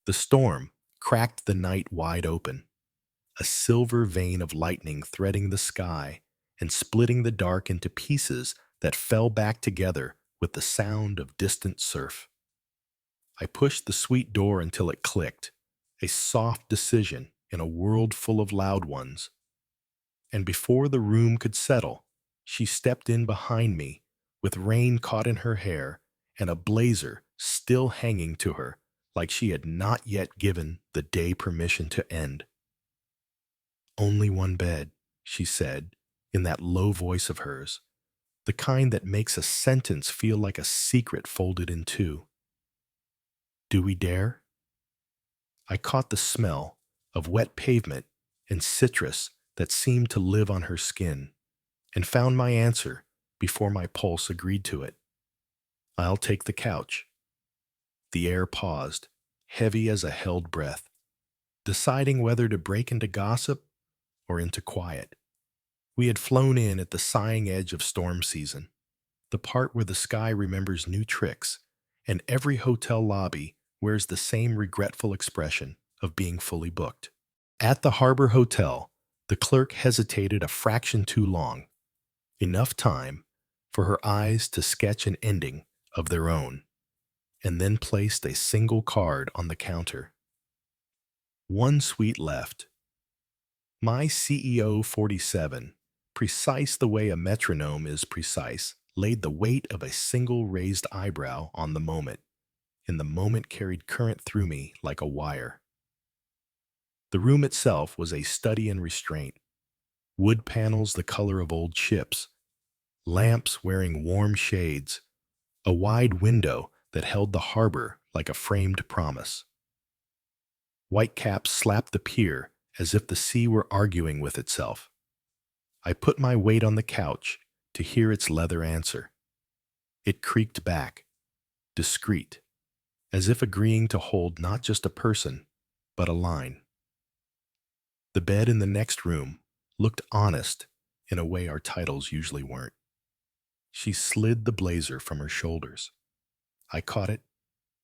The storm cracked the night wide open, a silver vein of lightning threading the sky and splitting the dark into pieces that fell back together with the sound of distant surf. I pushed the suite door until it clicked, a soft decision in a world full of loud ones, and before the room could settle, she stepped in behind me with rain caught in her hair and a blazer still hanging to her like she had not yet given the day permission to end. "Only one bed," she said in that low voice of hers, the kind that makes a sentence feel like a secret folded in two. "Do we dare?" I caught the smell of wet pavement and citrus that seemed to live on her skin, and found my answer before my pulse agreed to it. "I'll take the couch." The air paused, heavy as a held breath, deciding whether to break into gossip or into quiet. We had flown in at the sighing edge of storm season, the part where the sky remembers new tricks, and every hotel lobby wears the same regretful expression of being fully booked. At the Harbor Hotel, the clerk hesitated a fraction too long, enough time for her eyes to sketch an ending of their own, and then placed a single card on the counter. "One suite left. My CEO 47, precise the way a metronome is precise, laid the weight of a single raised eyebrow on the moment, and the moment carried current through me like a wire. The room itself was a study in restraint, wood panels the color of old ships, lamps wearing warm shades, a wide window that held the harbor like a framed promise. Whitecaps slapped the pier as if the sea were arguing with itself. I put my weight on the couch to hear its leather answer. It creaked back, discreet, as if agreeing to hold not just a person, but a line. The bed in the next room looked honest in a way our titles usually weren't. She slid the blazer from her shoulders. I caught it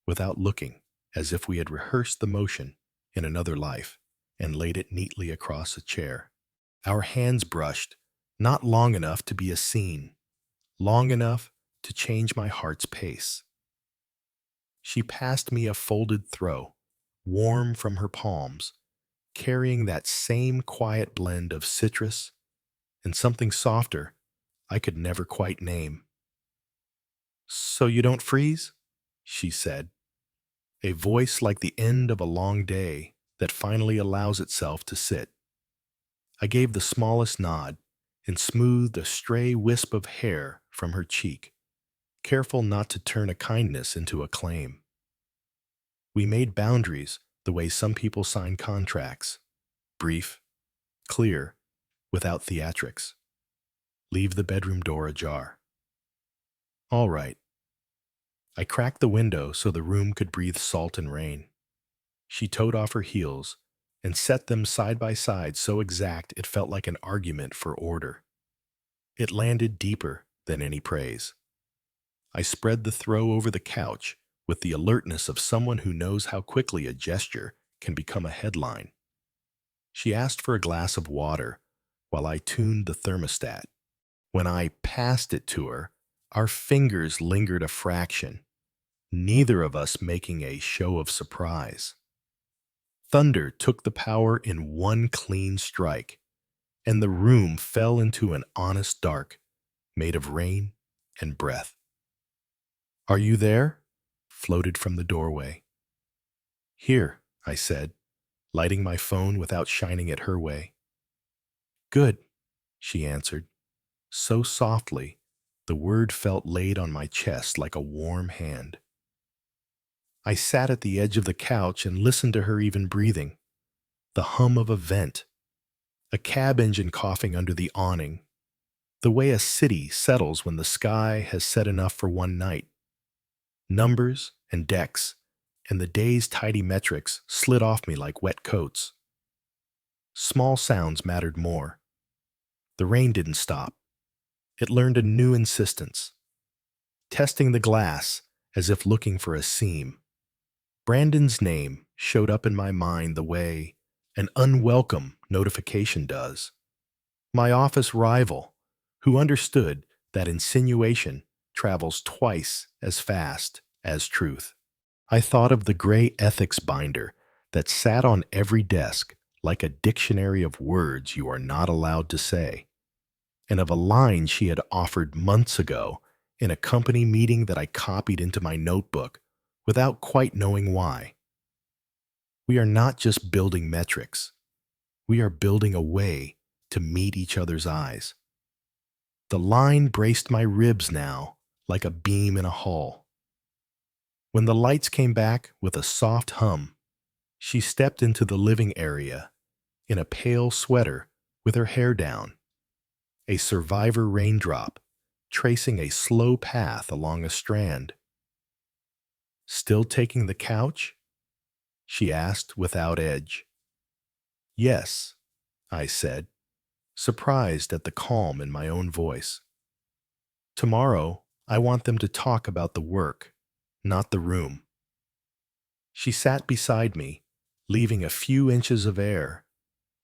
without looking, as if we had rehearsed the motion in another life, and laid it neatly across a chair. Our hands brushed, not long enough to be a scene, long enough to change my heart's pace. She passed me a folded throw, warm from her palms, carrying that same quiet blend of citrus and something softer I could never quite name. "So you don't freeze?" she said, a voice like the end of a long day that finally allows itself to sit. I gave the smallest nod and smoothed a stray wisp of hair from her cheek, careful not to turn a kindness into a claim. We made boundaries the way some people sign contracts: brief, clear, without theatrics. Leave the bedroom door ajar. "All right." I cracked the window so the room could breathe salt and rain. She toed off her heels and set them side by side so exact it felt like an argument for order. It landed deeper than any praise. I spread the throw over the couch with the alertness of someone who knows how quickly a gesture can become a headline. She asked for a glass of water while I tuned the thermostat. When I passed it to her, our fingers lingered a fraction, neither of us making a show of surprise. Thunder took the power in one clean strike, and the room fell into an honest dark, made of rain and breath. "Are you there?" floated from the doorway. "Here," I said, lighting my phone without shining it her way. "Good," she answered, so softly the word felt laid on my chest like a warm hand. I sat at the edge of the couch and listened to her even breathing, the hum of a vent, a cab engine coughing under the awning, the way a city settles when the sky has said enough for one night. Numbers and decks and the day's tidy metrics slid off me like wet coats. Small sounds mattered more. The rain didn't stop. It learned a new insistence, testing the glass as if looking for a seam. Brandon's name showed up in my mind the way an unwelcome notification does. My office rival, who understood that insinuation travels twice as fast as truth. I thought of the gray ethics binder that sat on every desk like a dictionary of words you are not allowed to say, and of a line she had offered months ago in a company meeting that I copied into my notebook without quite knowing why. We are not just building metrics, we are building a way to meet each other's eyes. The line braced my ribs now like a beam in a hull. When the lights came back with a soft hum, she stepped into the living area in a pale sweater with her hair down, a survivor raindrop tracing a slow path along a strand. "Still taking the couch?" she asked without edge. "Yes," I said, surprised at the calm in my own voice. "Tomorrow, I want them to talk about the work, not the room." She sat beside me, leaving a few inches of air,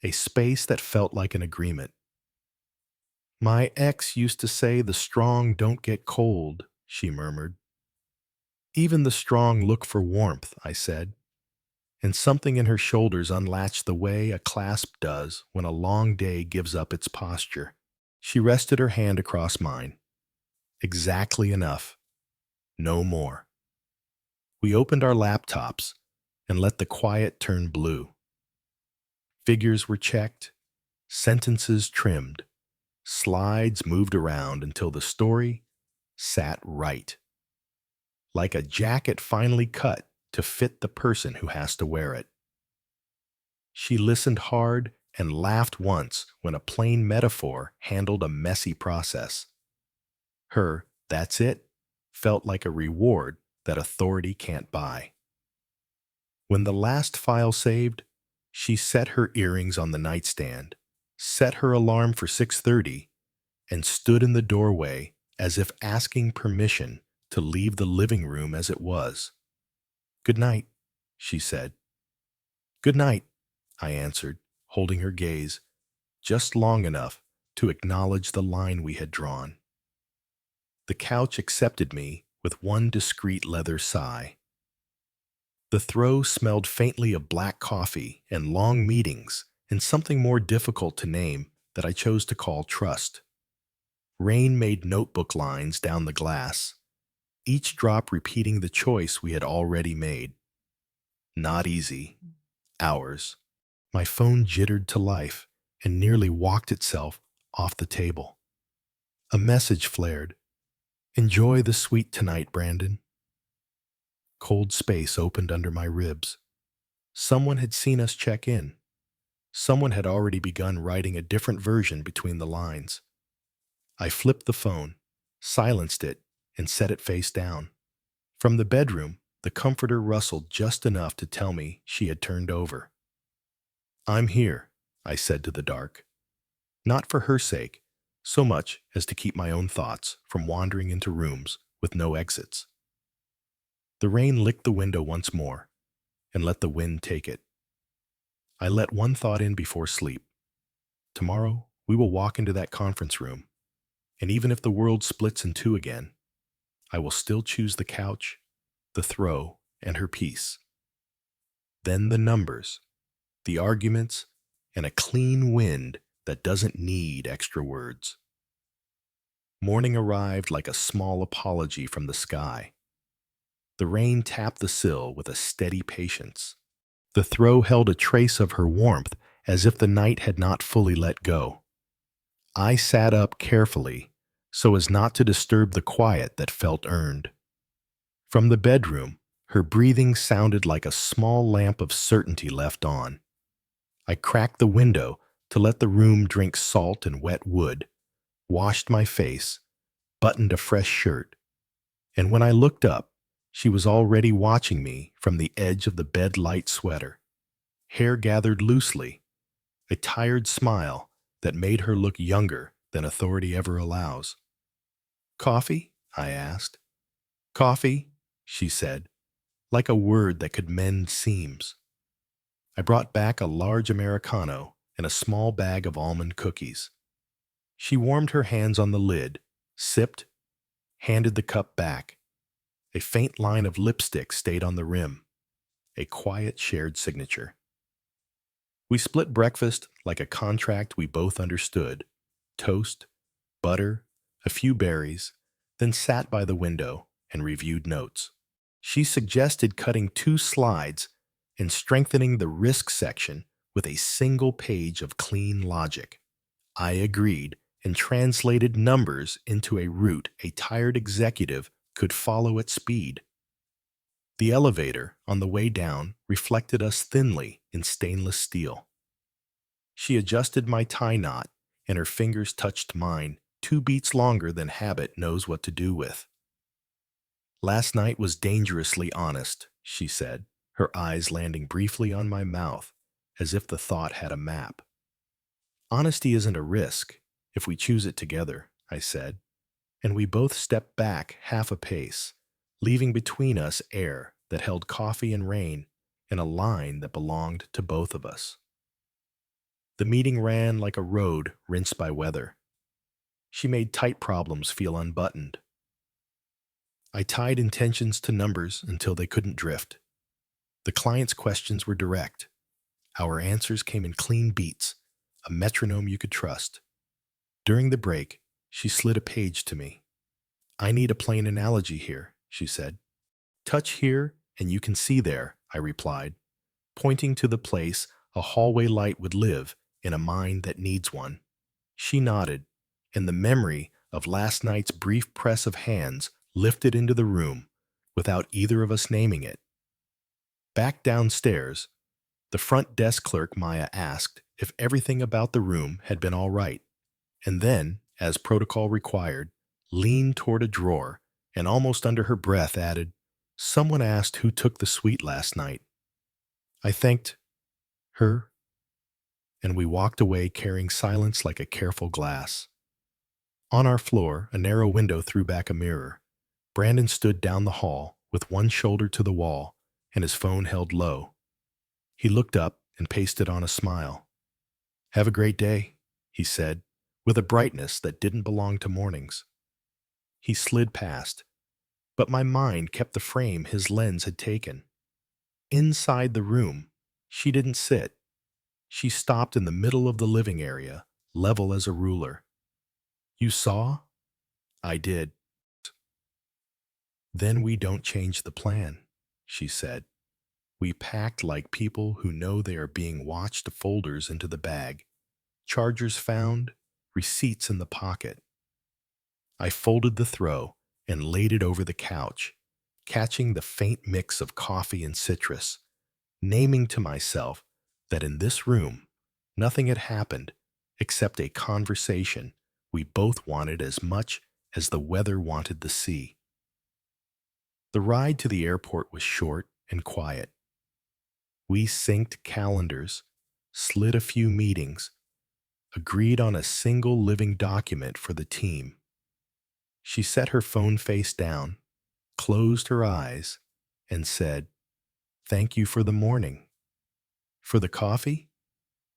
a space that felt like an agreement. "My ex used to say the strong don't get cold," she murmured. "Even the strong look for warmth," I said, and something in her shoulders unlatched the way a clasp does when a long day gives up its posture. She rested her hand across mine. Exactly enough. No more. We opened our laptops and let the quiet turn blue. Figures were checked, sentences trimmed, slides moved around until the story sat right, like a jacket finally cut to fit the person who has to wear it. She listened hard and laughed once when a plain metaphor handled a messy process. Her "that's it" felt like a reward that authority can't buy. When the last file saved, she set her earrings on the nightstand, set her alarm for 6:30, and stood in the doorway as if asking permission to leave the living room as it was. "Good night," she said. "Good night," I answered, holding her gaze just long enough to acknowledge the line we had drawn. The couch accepted me with one discreet leather sigh. The throw smelled faintly of black coffee and long meetings and something more difficult to name that I chose to call trust. Rain made notebook lines down the glass, each drop repeating the choice we had already made. Not easy. Ours. My phone jittered to life and nearly walked itself off the table. A message flared. "Enjoy the suite tonight, Brandon." Cold space opened under my ribs. Someone had seen us check in. Someone had already begun writing a different version between the lines. I flipped the phone, silenced it, and set it face down. From the bedroom, the comforter rustled just enough to tell me she had turned over. "I'm here," I said to the dark. Not for her sake, so much as to keep my own thoughts from wandering into rooms with no exits. The rain licked the window once more and let the wind take it. I let one thought in before sleep. Tomorrow, we will walk into that conference room, and even if the world splits in two again, I will still choose the couch, the throw, and her peace. Then the numbers, the arguments, and a clean wind that doesn't need extra words. Morning arrived like a small apology from the sky. The rain tapped the sill with a steady patience. The throw held a trace of her warmth as if the night had not fully let go. I sat up carefully so as not to disturb the quiet that felt earned. From the bedroom, her breathing sounded like a small lamp of certainty left on. I cracked the window to let the room drink salt and wet wood, washed my face, buttoned a fresh shirt, and when I looked up, she was already watching me from the edge of the bed light sweater, hair gathered loosely, a tired smile that made her look younger than authority ever allows. "Coffee?" I asked. "Coffee?" she said, like a word that could mend seams. I brought back a large Americano and a small bag of almond cookies. She warmed her hands on the lid, sipped, handed the cup back. A faint line of lipstick stayed on the rim, a quiet shared signature. We split breakfast like a contract we both understood. Toast, butter, a few berries, then sat by the window and reviewed notes. She suggested cutting 2 slides and strengthening the risk section with a single page of clean logic. I agreed and translated numbers into a route a tired executive could follow at speed. The elevator, on the way down, reflected us thinly in stainless steel. She adjusted my tie knot, and her fingers touched mine, 2 beats longer than habit knows what to do with. Last night was dangerously honest, she said, her eyes landing briefly on my mouth, as if the thought had a map. Honesty isn't a risk, if we choose it together, I said, and we both stepped back half a pace, leaving between us air that held coffee and rain in a line that belonged to both of us. The meeting ran like a road rinsed by weather. She made tight problems feel unbuttoned. I tied intentions to numbers until they couldn't drift. The client's questions were direct. Our answers came in clean beats, a metronome you could trust. During the break, she slid a page to me. I need a plain analogy here, she said. Touch here and you can see there, I replied, pointing to the place a hallway light would live in a mind that needs one. She nodded, and the memory of last night's brief press of hands lifted into the room without either of us naming it. Back downstairs, the front desk clerk Maya asked if everything about the room had been all right, and then, as protocol required, leaned toward a drawer and almost under her breath added, "Someone asked who took the suite last night." I thanked her, and we walked away carrying silence like a careful glass. On our floor, a narrow window threw back a mirror. Brandon stood down the hall with one shoulder to the wall and his phone held low. He looked up and pasted on a smile. "Have a great day," he said, with a brightness that didn't belong to mornings. He slid past, but my mind kept the frame his lens had taken. Inside the room, she didn't sit. She stopped in the middle of the living area, level as a ruler. "You saw?" I did. "Then we don't change the plan," she said. We packed like people who know they are being watched, folders into the bag, chargers found, receipts in the pocket. I folded the throw and laid it over the couch, catching the faint mix of coffee and citrus, naming to myself that in this room, nothing had happened except a conversation we both wanted as much as the weather wanted the sea. The ride to the airport was short and quiet. We synced calendars, slid a few meetings, agreed on a single living document for the team. She set her phone face down, closed her eyes, and said, "Thank you for the morning." For the coffee?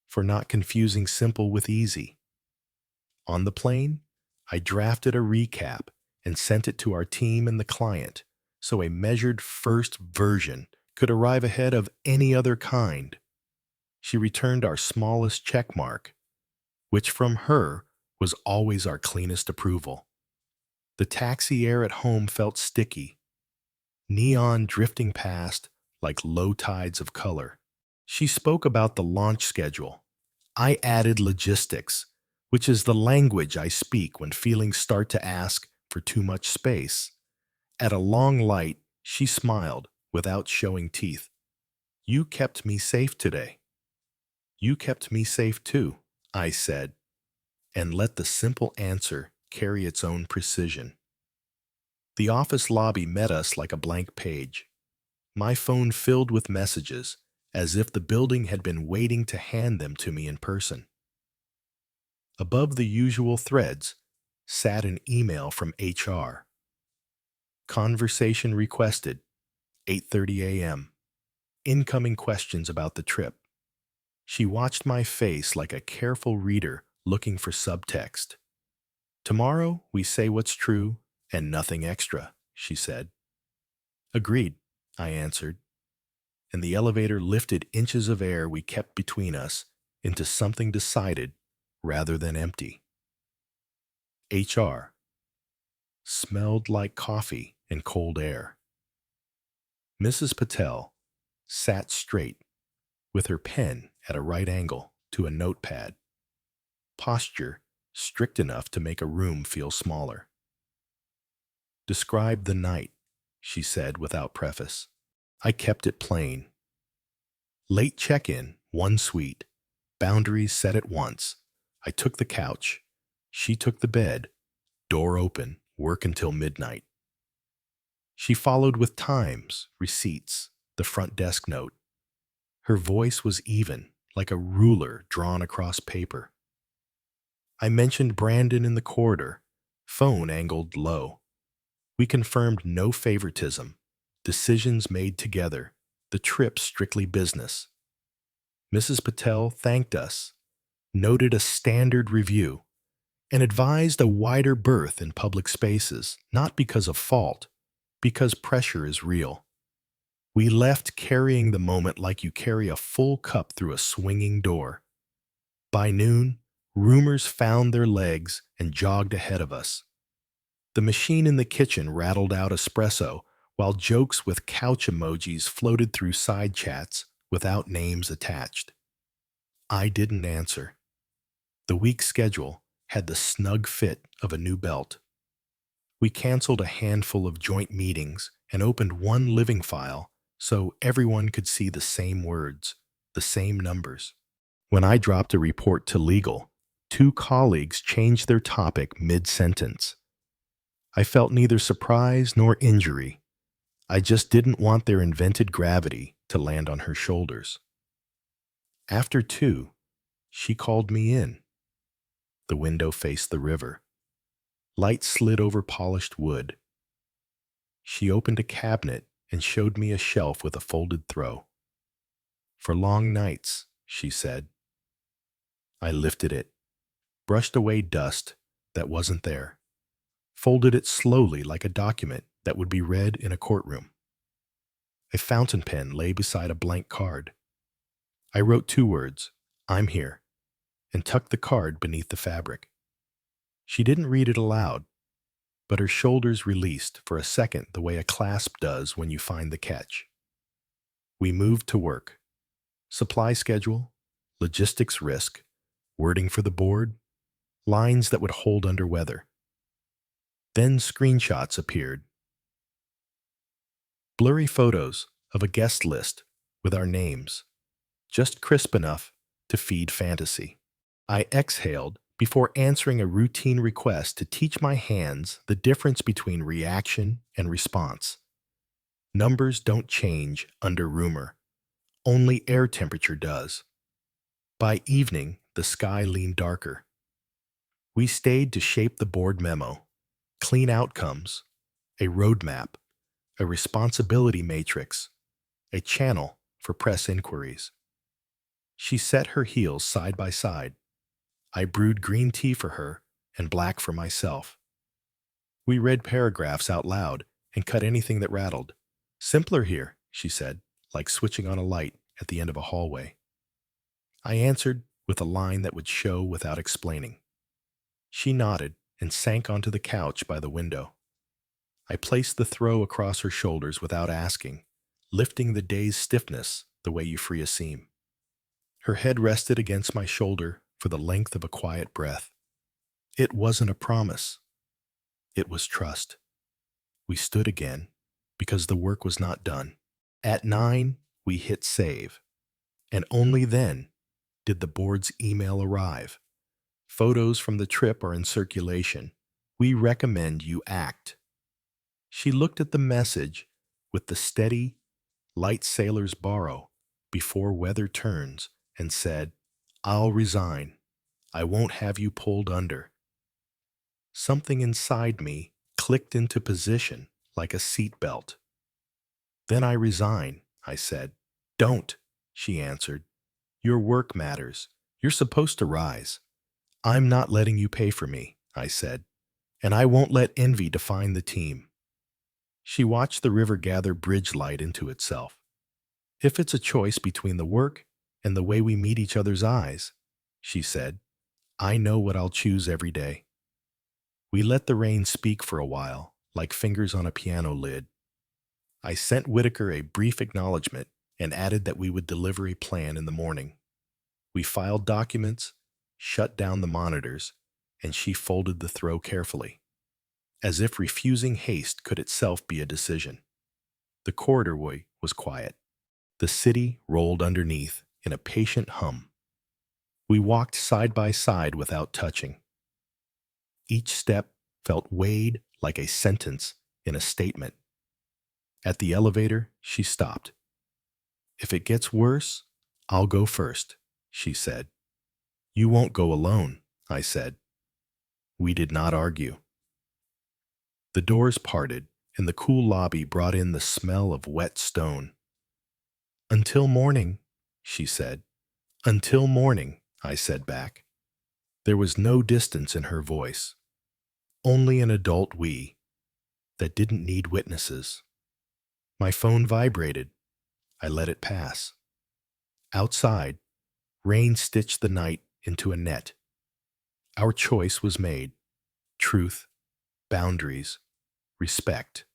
For not confusing simple with easy. On the plane, I drafted a recap and sent it to our team and the client, so a measured first version could arrive ahead of any other kind. She returned our smallest check mark, which from her was always our cleanest approval. The taxi air at home felt sticky, neon drifting past like low tides of color. She spoke about the launch schedule. I added logistics, which is the language I speak when feelings start to ask for too much space. At a long light, she smiled without showing teeth. "You kept me safe today." "You kept me safe too," I said, and let the simple answer carry its own precision. The office lobby met us like a blank page. My phone filled with messages, as if the building had been waiting to hand them to me in person. Above the usual threads sat an email from HR. Conversation requested, 8:30 a.m. Incoming questions about the trip. She watched my face like a careful reader looking for subtext. "Tomorrow we say what's true and nothing extra," she said. "Agreed," I answered, and the elevator lifted inches of air we kept between us into something decided rather than empty. HR smelled like coffee and cold air. Mrs. Patel sat straight with her pen at a right angle to a notepad, posture strict enough to make a room feel smaller. "Describe the night," she said without preface. I kept it plain. Late check-in, one suite, boundaries set at once. I took the couch. She took the bed. Door open, work until midnight. She followed with times, receipts, the front desk note. Her voice was even, like a ruler drawn across paper. I mentioned Brandon in the corridor, phone angled low. We confirmed no favoritism, decisions made together, the trip strictly business. Mrs. Patel thanked us, noted a standard review, and advised a wider berth in public spaces, not because of fault, because pressure is real. We left carrying the moment like you carry a full cup through a swinging door. By noon, rumors found their legs and jogged ahead of us. The machine in the kitchen rattled out espresso, while jokes with couch emojis floated through side chats without names attached. I didn't answer. The week's schedule had the snug fit of a new belt. We canceled a handful of joint meetings and opened one living file so everyone could see the same words, the same numbers. When I dropped a report to legal, 2 colleagues changed their topic mid-sentence. I felt neither surprise nor injury. I just didn't want their invented gravity to land on her shoulders. After 2, she called me in. The window faced the river. Light slid over polished wood. She opened a cabinet and showed me a shelf with a folded throw. "For long nights," she said. I lifted it, brushed away dust that wasn't there, folded it slowly like a document that would be read in a courtroom. A fountain pen lay beside a blank card. I wrote 2 words, "I'm here," and tucked the card beneath the fabric. She didn't read it aloud, but her shoulders released for a second the way a clasp does when you find the catch. We moved to work. Supply schedule, logistics risk, wording for the board, lines that would hold under weather. Then screenshots appeared. Blurry photos of a guest list with our names, just crisp enough to feed fantasy. I exhaled before answering a routine request to teach my hands the difference between reaction and response. Numbers don't change under rumor. Only air temperature does. By evening, the sky leaned darker. We stayed to shape the board memo, clean outcomes, a roadmap, a responsibility matrix, a channel for press inquiries. She set her heels side by side. I brewed green tea for her and black for myself. We read paragraphs out loud and cut anything that rattled. "Simpler here," she said, like switching on a light at the end of a hallway. I answered with a line that would show without explaining. She nodded and sank onto the couch by the window. I placed the throw across her shoulders without asking, lifting the day's stiffness the way you free a seam. Her head rested against my shoulder for the length of a quiet breath. It wasn't a promise. It was trust. We stood again because the work was not done. At 9, we hit save, and only then did the board's email arrive. "Photos from the trip are in circulation. We recommend you act." She looked at the message with the steady, light sailors borrow before weather turns and said, "I'll resign. I won't have you pulled under." Something inside me clicked into position like a seatbelt. "Then I resign," I said. "Don't," she answered. Your work matters. You're supposed to rise. I'm not letting you pay for me, I said, and I won't let envy define the team. She watched the river gather bridge light into itself. If it's a choice between the work and the way we meet each other's eyes, she said, I know what I'll choose every day. We let the rain speak for a while, like fingers on a piano lid. I sent Whitaker a brief acknowledgement and added that we would deliver a plan in the morning. We filed documents, shut down the monitors, and she folded the throw carefully, as if refusing haste could itself be a decision. The corridor was quiet. The city rolled underneath in a patient hum. We walked side by side without touching. Each step felt weighed like a sentence in a statement. At the elevator, she stopped. If it gets worse, I'll go first, she said. You won't go alone, I said. We did not argue. The doors parted, and the cool lobby brought in the smell of wet stone. Until morning, she said. Until morning, I said back. There was no distance in her voice, only an adult we that didn't need witnesses. My phone vibrated. I let it pass. Outside, rain stitched the night into a net. Our choice was made. Truth, boundaries, respect.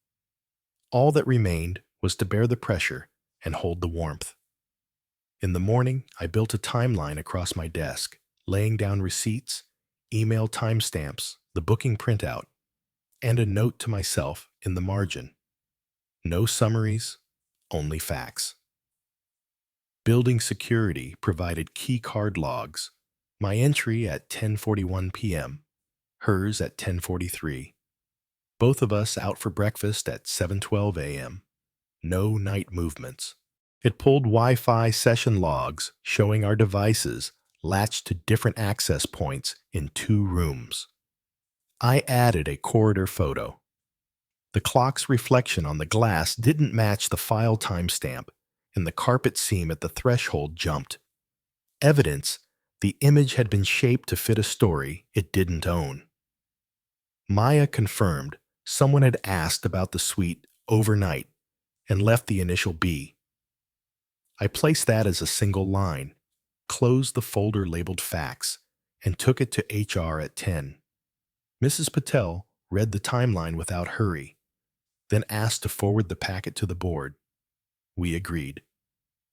All that remained was to bear the pressure and hold the warmth. In the morning, I built a timeline across my desk, laying down receipts, email timestamps, the booking printout, and a note to myself in the margin. No summaries, only facts. Building security provided key card logs, my entry at 10:41 p.m., hers at 10:43. Both of us out for breakfast at 7:12 a.m. No night movements. It pulled Wi-Fi session logs showing our devices latched to different access points in 2 rooms. I added a corridor photo. The clock's reflection on the glass didn't match the file timestamp, and the carpet seam at the threshold jumped. Evidence the image had been shaped to fit a story it didn't own. Maya confirmed someone had asked about the suite overnight and left the initial B. I placed that as a single line, closed the folder labeled facts, and took it to HR at 10. Mrs. Patel read the timeline without hurry, then asked to forward the packet to the board. We agreed.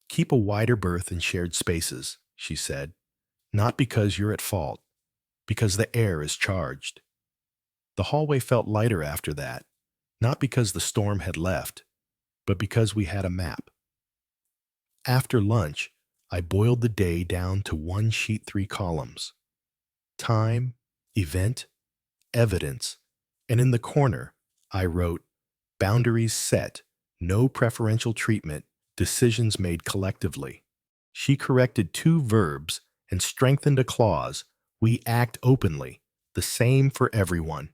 Keep a wider berth in shared spaces, she said, not because you're at fault, because the air is charged. The hallway felt lighter after that, not because the storm had left, but because we had a map. After lunch, I boiled the day down to 1 sheet 3 columns. Time, event, evidence, and in the corner, I wrote, boundaries set, no preferential treatment, decisions made collectively. She corrected 2 verbs and strengthened a clause, we act openly, the same for everyone.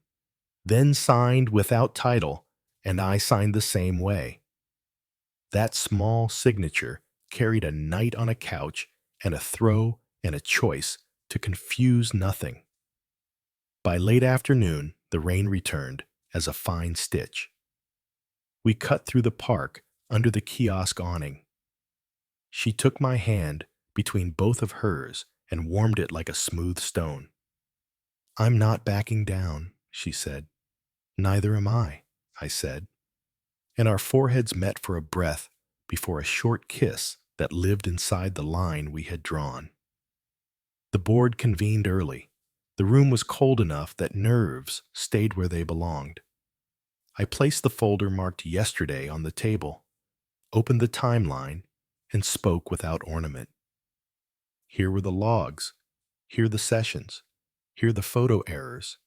Then signed without title, and I signed the same way. That small signature carried a night on a couch and a throw and a choice to confuse nothing. By late afternoon, the rain returned as a fine stitch. We cut through the park under the kiosk awning. She took my hand between both of hers and warmed it like a smooth stone. I'm not backing down, she said. Neither am I said. And our foreheads met for a breath before a short kiss that lived inside the line we had drawn. The board convened early. The room was cold enough that nerves stayed where they belonged. I placed the folder marked yesterday on the table, opened the timeline, and spoke without ornament. Here were the logs. Here the sessions. Here the photo errors.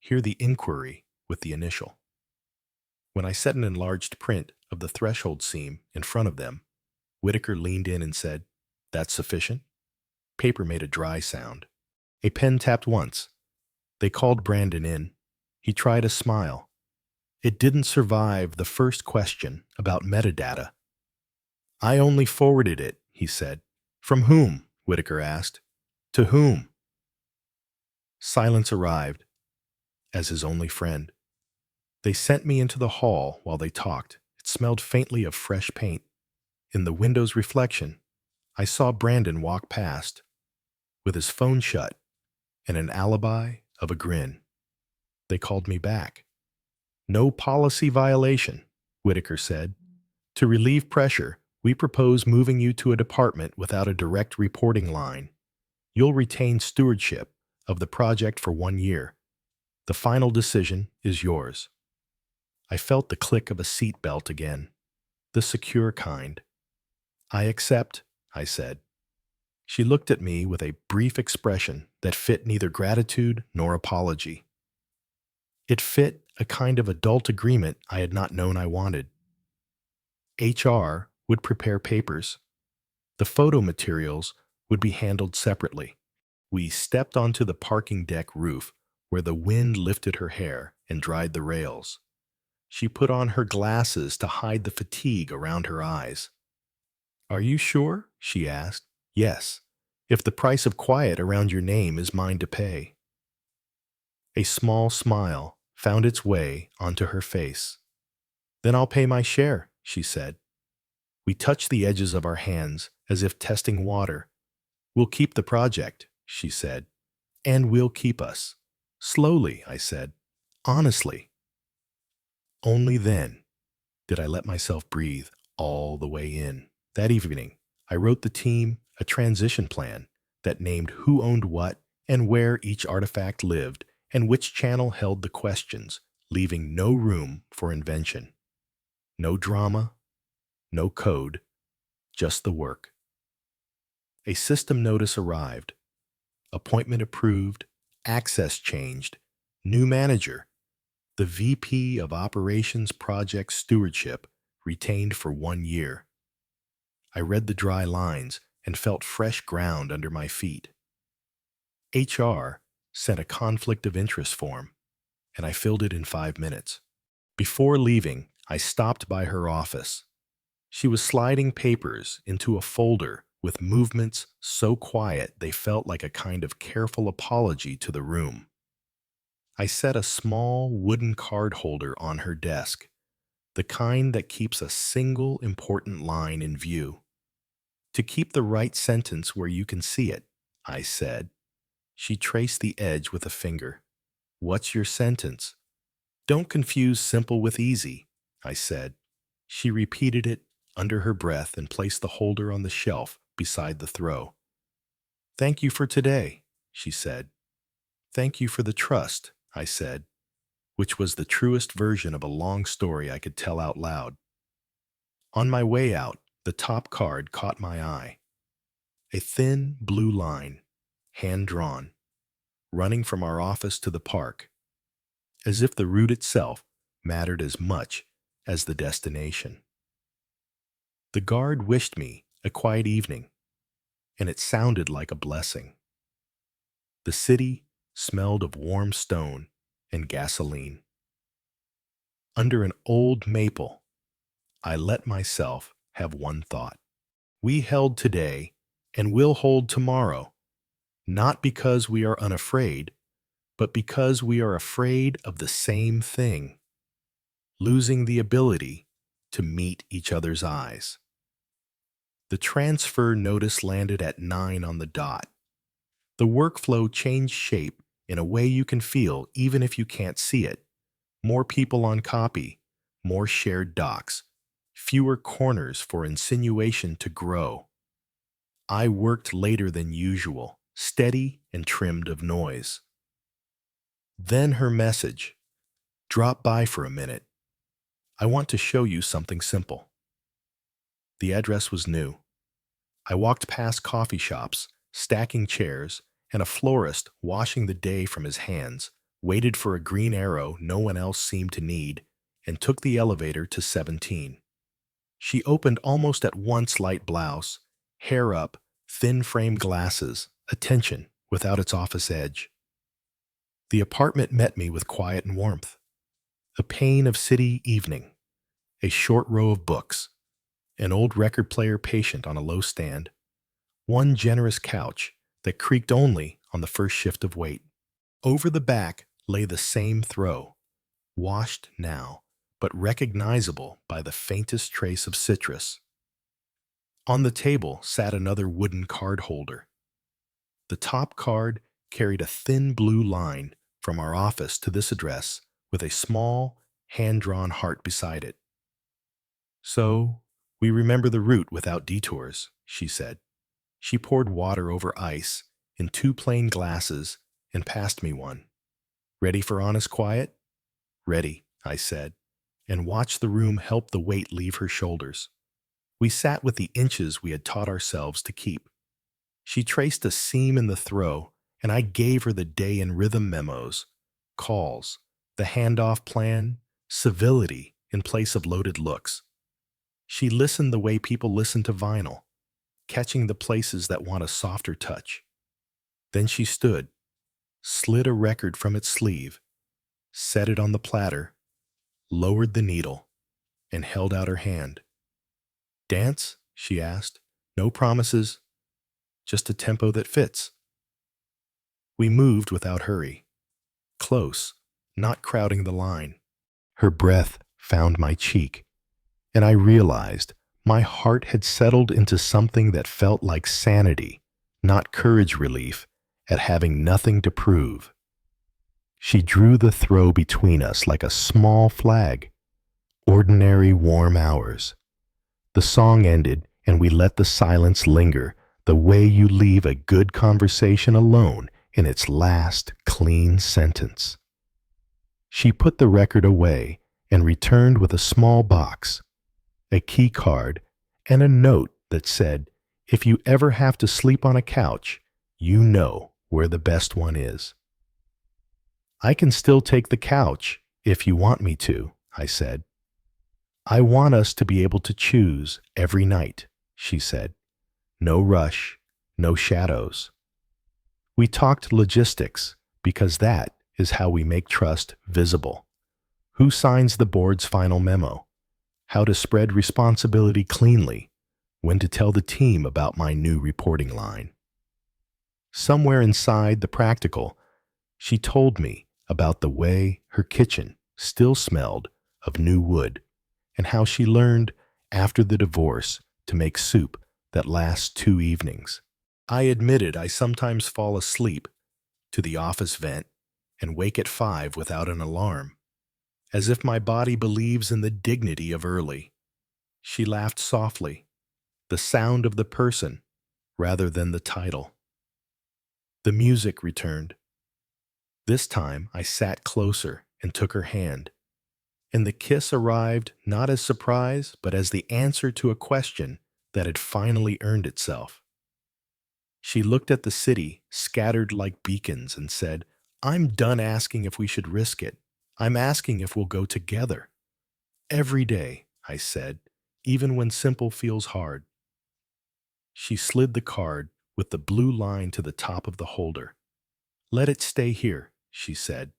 Here the inquiry with the initial. When I set an enlarged print of the threshold seam in front of them, Whitaker leaned in and said, That's sufficient? Paper made a dry sound. A pen tapped once. They called Brandon in. He tried a smile. It didn't survive the first question about metadata. I only forwarded it, he said. From whom? Whitaker asked. To whom? Silence arrived, as his only friend. They sent me into the hall while they talked. It smelled faintly of fresh paint. In the window's reflection, I saw Brandon walk past, with his phone shut and an alibi of a grin. They called me back. No policy violation, Whitaker said. To relieve pressure, we propose moving you to a department without a direct reporting line. You'll retain stewardship of the project for 1 year. The final decision is yours. I felt the click of a seatbelt again, the secure kind. I accept, I said. She looked at me with a brief expression that fit neither gratitude nor apology. It fit a kind of adult agreement I had not known I wanted. HR would prepare papers. The photo materials would be handled separately. We stepped onto the parking deck roof where the wind lifted her hair and dried the rails. She put on her glasses to hide the fatigue around her eyes. Are you sure? She asked. Yes, if the price of quiet around your name is mine to pay. A small smile found its way onto her face. Then I'll pay my share, she said. We touched the edges of our hands as if testing water. We'll keep the project, she said. And we'll keep us. Slowly, I said. Honestly. Only then did I let myself breathe all the way in. That evening, I wrote the team a transition plan that named who owned what and where each artifact lived and which channel held the questions, leaving no room for invention. No drama, no code, just the work. A system notice arrived. Appointment approved, access changed, new manager. The VP of Operations Project Stewardship retained for 1 year. I read the dry lines and felt fresh ground under my feet. HR sent a conflict of interest form, and I filled it in 5 minutes. Before leaving, I stopped by her office. She was sliding papers into a folder with movements so quiet they felt like a kind of careful apology to the room. I set a small wooden card holder on her desk, the kind that keeps a single important line in view. To keep the right sentence where you can see it, I said. She traced the edge with a finger. What's your sentence? Don't confuse simple with easy, I said. She repeated it under her breath and placed the holder on the shelf beside the throw. Thank you for today, she said. Thank you for the trust, I said, which was the truest version of a long story I could tell out loud. On my way out, the top card caught my eye. A thin blue line, hand-drawn, running from our office to the park, as if the route itself mattered as much as the destination. The guard wished me a quiet evening, and it sounded like a blessing. The city smelled of warm stone and gasoline. Under an old maple, I let myself have one thought. We held today and will hold tomorrow, not because we are unafraid, but because we are afraid of the same thing, losing the ability to meet each other's eyes. The transfer notice landed at 9 on the dot. The workflow changed shape in a way you can feel even if you can't see it. More people on copy, more shared docs, fewer corners for insinuation to grow. I worked later than usual, steady and trimmed of noise. Then her message. Drop by for a minute. I want to show you something simple. The address was new. I walked past coffee shops, stacking chairs, and a florist washing the day from his hands, waited for a green arrow no one else seemed to need, and took the elevator to 17. She opened almost at once, light blouse, hair up, thin frame glasses, attention without its office edge. The apartment met me with quiet and warmth. A pane of city evening, a short row of books, an old record player patient on a low stand, One generous couch that creaked only on the first shift of weight. Over the back lay the same throw, washed now, but recognizable by the faintest trace of citrus. On the table sat another wooden card holder. The top card carried a thin blue line from our office to this address with a small, hand-drawn heart beside it. "So, we remember the route without detours," she said. She poured water over ice in two plain glasses and passed me one. "Ready for honest quiet?" "Ready," I said, and watched the room help the weight leave her shoulders. We sat with the inches we had taught ourselves to keep. She traced a seam in the throw, and I gave her the day and rhythm memos, calls, the handoff plan, civility in place of loaded looks. She listened the way people listen to vinyl, catching the places that want a softer touch. Then she stood, slid a record from its sleeve, set it on the platter, lowered the needle, and held out her hand. "Dance?" she asked. "No promises, just a tempo that fits." We moved without hurry, close, not crowding the line. Her breath found my cheek, and I realized my heart had settled into something that felt like sanity, not courage relief at having nothing to prove. She drew the throw between us like a small flag. Ordinary warm hours. The song ended, and we let the silence linger, the way you leave a good conversation alone in its last clean sentence. She put the record away and returned with a small box, a key card, and a note that said, "If you ever have to sleep on a couch, you know where the best one is." "I can still take the couch if you want me to," I said. "I want us to be able to choose every night," she said. "No rush, no shadows." We talked logistics because that is how we make trust visible. Who signs the board's final memo? How to spread responsibility cleanly? When to tell the team about my new reporting line? Somewhere inside the practical, she told me about the way her kitchen still smelled of new wood and how she learned after the divorce to make soup that lasts 2 evenings. I admitted I sometimes fall asleep to the office vent and wake at 5 without an alarm, as if my body believes in the dignity of early. She laughed softly, the sound of the person rather than the title. The music returned. This time I sat closer and took her hand, and the kiss arrived not as surprise but as the answer to a question that had finally earned itself. She looked at the city scattered like beacons and said, "I'm done asking if we should risk it. I'm asking if we'll go together." "Every day," I said, "even when simple feels hard." She slid the card with the blue line to the top of the holder. "Let it stay here," she said,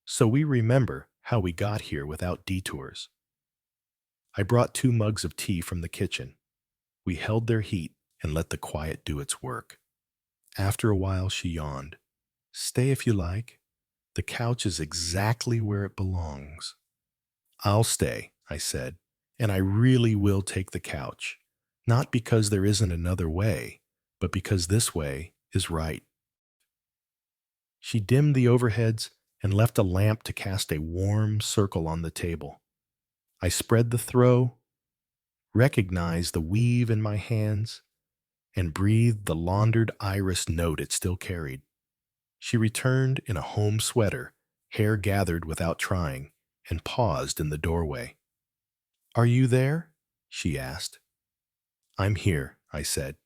"so we remember how we got here without detours." I brought 2 mugs of tea from the kitchen. We held their heat and let the quiet do its work. After a while, she yawned. "Stay if you like. The couch is exactly where it belongs." "I'll stay," I said, "and I really will take the couch. Not because there isn't another way, but because this way is right." She dimmed the overheads and left a lamp to cast a warm circle on the table. I spread the throw, recognized the weave in my hands, and breathed the laundered iris note it still carried. She returned in a home sweater, hair gathered without trying, and paused in the doorway. "Are you there?" she asked. "I'm here," I said.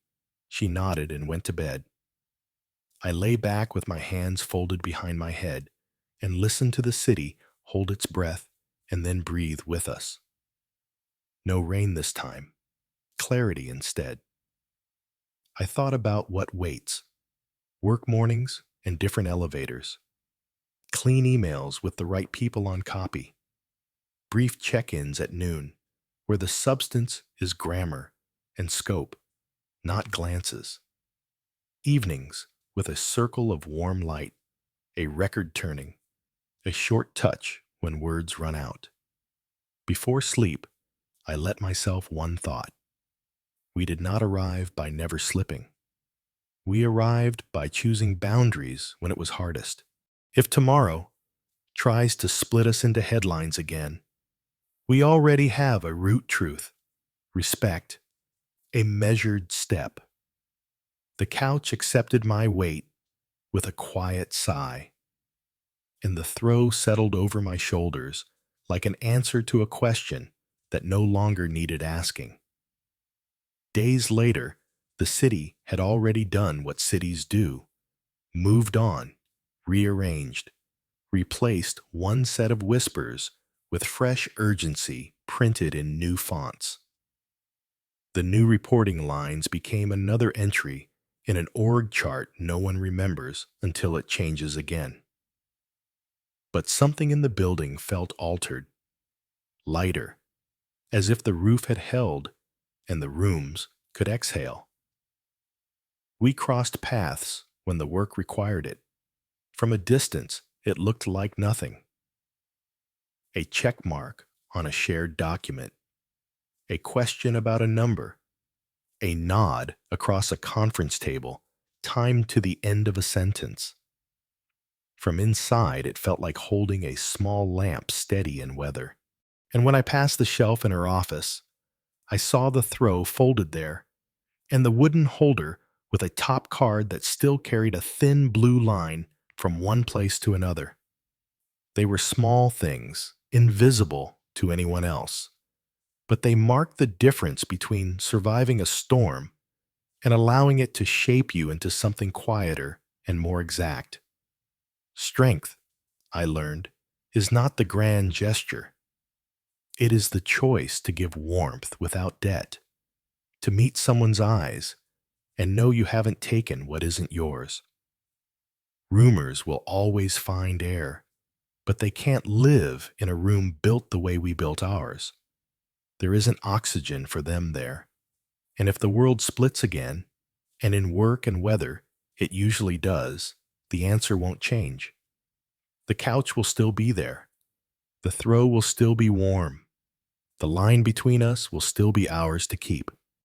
She nodded and went to bed. I lay back with my hands folded behind my head and listened to the city hold its breath and then breathe with us. No rain this time, clarity instead. I thought about what waits: work mornings and different elevators, clean emails with the right people on copy, brief check-ins at noon, where the substance is grammar and scope, not glances. Evenings with a circle of warm light, a record turning, a short touch when words run out. Before sleep, I let myself one thought. We did not arrive by never slipping. We arrived by choosing boundaries when it was hardest. If tomorrow tries to split us into headlines again, we already have a root truth, respect, a measured step. The couch accepted my weight with a quiet sigh, and the throw settled over my shoulders like an answer to a question that no longer needed asking. Days later, the city had already done what cities do, moved on, rearranged, replaced one set of whispers with fresh urgency printed in new fonts. The new reporting lines became another entry in an org chart no one remembers until it changes again. But something in the building felt altered, lighter, as if the roof had held and the rooms could exhale. We crossed paths when the work required it. From a distance, it looked like nothing. A check mark on a shared document, a question about a number, a nod across a conference table, timed to the end of a sentence. From inside, it felt like holding a small lamp steady in weather. And when I passed the shelf in her office, I saw the throw folded there, and the wooden holder with a top card that still carried a thin blue line from one place to another. They were small things, invisible to anyone else, but they marked the difference between surviving a storm and allowing it to shape you into something quieter and more exact. Strength, I learned, is not the grand gesture. It is the choice to give warmth without debt, to meet someone's eyes and know you haven't taken what isn't yours. Rumors will always find air, but they can't live in a room built the way we built ours. There isn't oxygen for them there. And if the world splits again, and in work and weather it usually does, the answer won't change. The couch will still be there. The throw will still be warm. The line between us will still be ours to keep.